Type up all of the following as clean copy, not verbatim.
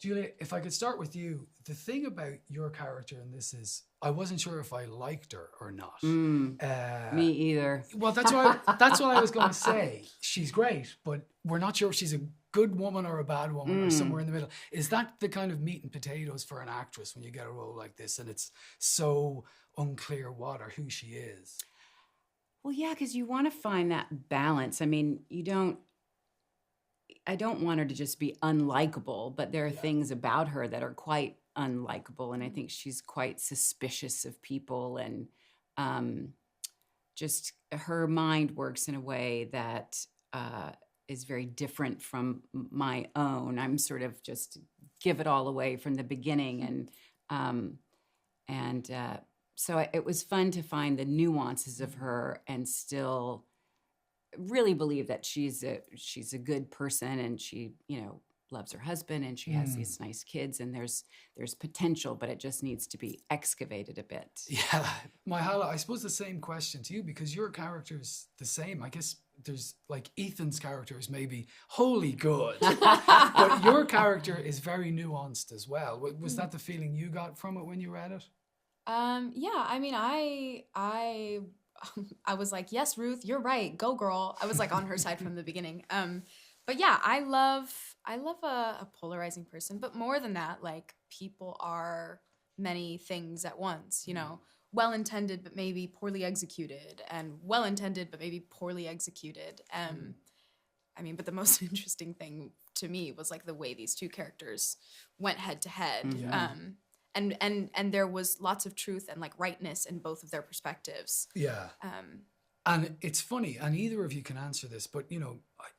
Julia, if I could start with you, the thing about your character in this is I wasn't sure if I liked her or not. Me either. Well, that's what I was going to say. She's great, but we're not sure if she's a good woman or a bad woman or somewhere in the middle. Is that the kind of meat and potatoes for an actress when you get a role like this and it's so unclear what or who she is? Well, yeah, because you want to find that balance. I mean, I don't want her to just be unlikable, but there are things about her that are quite unlikable. And I think she's quite suspicious of people, and just her mind works in a way that is very different from my own. I'm sort of just give it all away from the beginning. So it was fun to find the nuances of her and still really believe that she's a good person, and she, loves her husband, and she has these nice kids, and there's potential, but it just needs to be excavated a bit. Yeah. Myha'la, I suppose the same question to you, because your character is the same. I guess there's like Ethan's character is maybe wholly good, but your character is very nuanced as well. Was that the feeling you got from it when you read it? Yeah, I mean, I was like, yes, Ruth, you're right. Go girl. I was like on her side from the beginning. But yeah, I love a polarizing person, but more than that, like people are many things at once, well-intended, but maybe poorly executed, and well-intended, but maybe poorly executed. I mean, but the most interesting thing to me was like the way these two characters went head to head. Yeah. And there was lots of truth and like rightness in both of their perspectives. Yeah. And it's funny, and either of you can answer this, but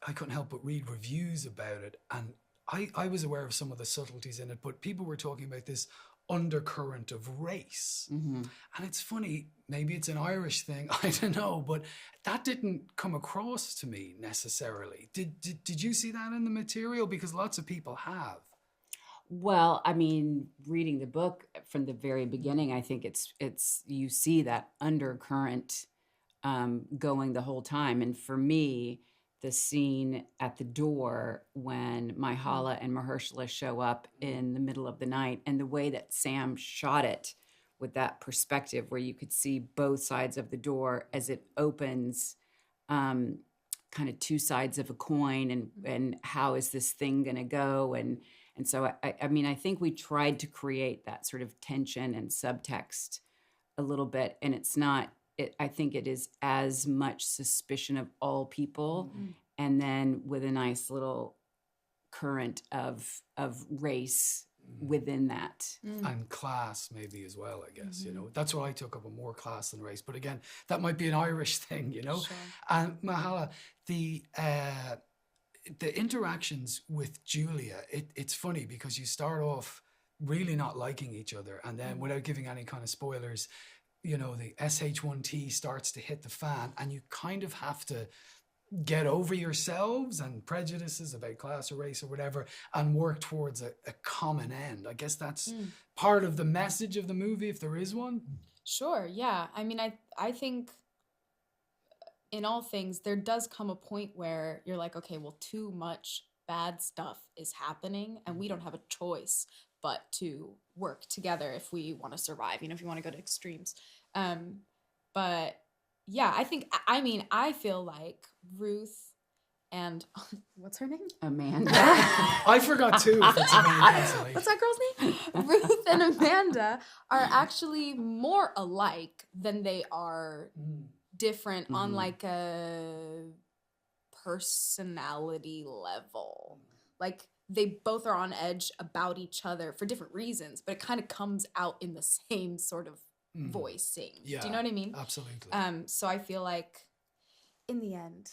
I couldn't help but read reviews about it, and I was aware of some of the subtleties in it, but people were talking about this undercurrent of race. And it's funny, maybe it's an Irish thing, I don't know, but that didn't come across to me necessarily. Did you see that in the material? Because lots of people have. Well, I mean, reading the book from the very beginning, I think it's you see that undercurrent going the whole time. And for me, the scene at the door when Myha'la and Myha'la show up in the middle of the night, and the way that Sam shot it with that perspective where you could see both sides of the door as it opens, kind of two sides of a coin, and how is this thing going to go? And so, I mean, I think we tried to create that sort of tension and subtext a little bit, and it's not, I think it is as much suspicion of all people, and then with a nice little current of race within that. And class maybe as well, I guess, That's what I took up, a more class than race. But again, that might be an Irish thing, Sure. And Myha'la, the interactions with Julia, it's funny because you start off really not liking each other, and then without giving any kind of spoilers, the SH1T starts to hit the fan, and you kind of have to get over yourselves and prejudices about class or race or whatever and work towards a common end. I guess that's part of the message of the movie, if there is one. Sure, yeah. I mean, I think in all things, there does come a point where you're like, okay, well, too much bad stuff is happening, and we don't have a choice but to work together if we want to survive, if you want to go to extremes. But yeah, I feel like Ruth and what's her name? Amanda. I forgot too. If it's Amanda. What's that girl's name? Ruth and Amanda are actually more alike than they are different on like a personality level. Like they both are on edge about each other for different reasons, but it kind of comes out in the same sort of voicing. Yeah, do you know what I mean? Absolutely. So I feel like in the end,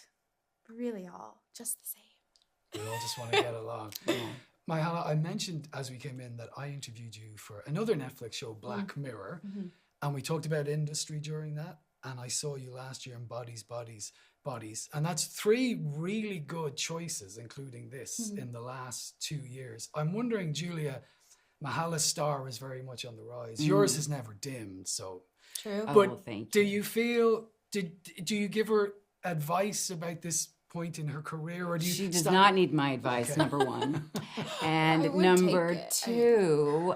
we're really all just the same. We all just want to get along. Myha'la, I mentioned as we came in that I interviewed you for another Netflix show, Black Mirror, and we talked about industry during that. And I saw you last year in Bodies. And that's 3 really good choices, including this, in the last 2 years. I'm wondering, Julia, Myha'la's star is very much on the rise. Yours has never dimmed, so. True. But thank you. do you feel, do you give her advice about this point in her career, or do you? She does not need my advice, number one. And I would number take it. two,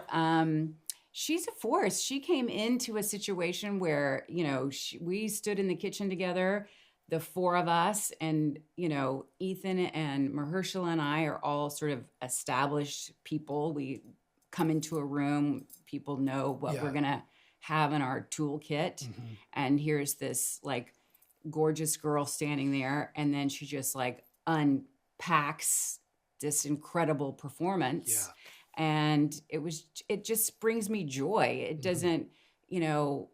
she's a force. She came into a situation where, you know, we stood in the kitchen together, the four of us, and, you know, Ethan and Myha'la and I are all sort of established people. We come into a room, people know what we're going to have in our toolkit. And here's this like gorgeous girl standing there. And then she just like unpacks this incredible performance. And it just brings me joy. It doesn't, you know,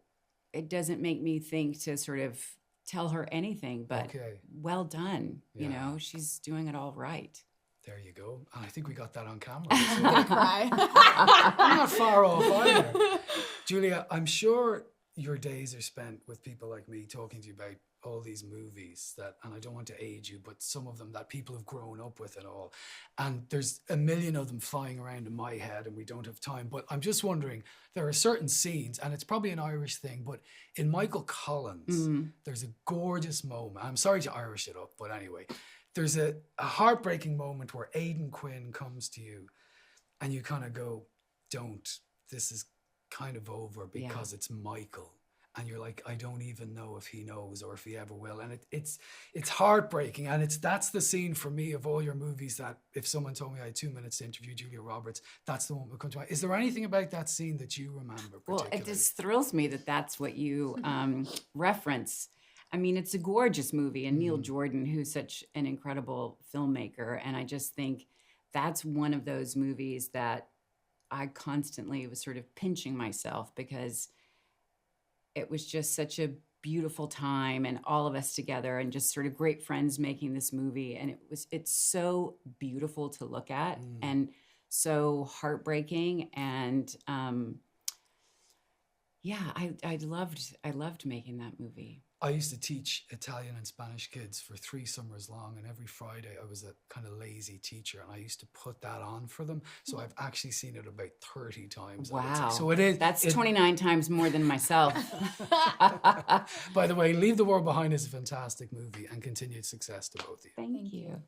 it doesn't make me think to sort of tell her anything, but well done. You know, she's doing it all right. There you go. And I think we got that on camera. I'm gonna cry. I'm not far off either. Julia, I'm sure your days are spent with people like me talking to you about all these movies that, and I don't want to age you, but some of them that people have grown up with and all. And there's a million of them flying around in my head and we don't have time. But I'm just wondering, there are certain scenes, and it's probably an Irish thing, but in Michael Collins, there's a gorgeous moment. I'm sorry to Irish it up, but anyway, there's a heartbreaking moment where Aidan Quinn comes to you and you kind of go, don't, this is kind of over because it's Michael. And you're like, I don't even know if he knows or if he ever will. And it's heartbreaking. And that's the scene for me of all your movies that if someone told me I had 2 minutes to interview Julia Roberts, that's the one that would come to mind. Is there anything about that scene that you remember particularly? Well, it just thrills me that that's what you reference. I mean, it's a gorgeous movie. And Neil Jordan, who's such an incredible filmmaker. And I just think that's one of those movies that I constantly was sort of pinching myself because it was just such a beautiful time and all of us together and just sort of great friends making this movie. And it's so beautiful to look at and so heartbreaking. And I loved making that movie. I used to teach Italian and Spanish kids for 3 summers long, and every Friday I was a kind of lazy teacher, and I used to put that on for them. So I've actually seen it about 30 times. Wow. So it is. That's 29 times more than myself. By the way, Leave the World Behind is a fantastic movie, and continued success to both of you. Thank you.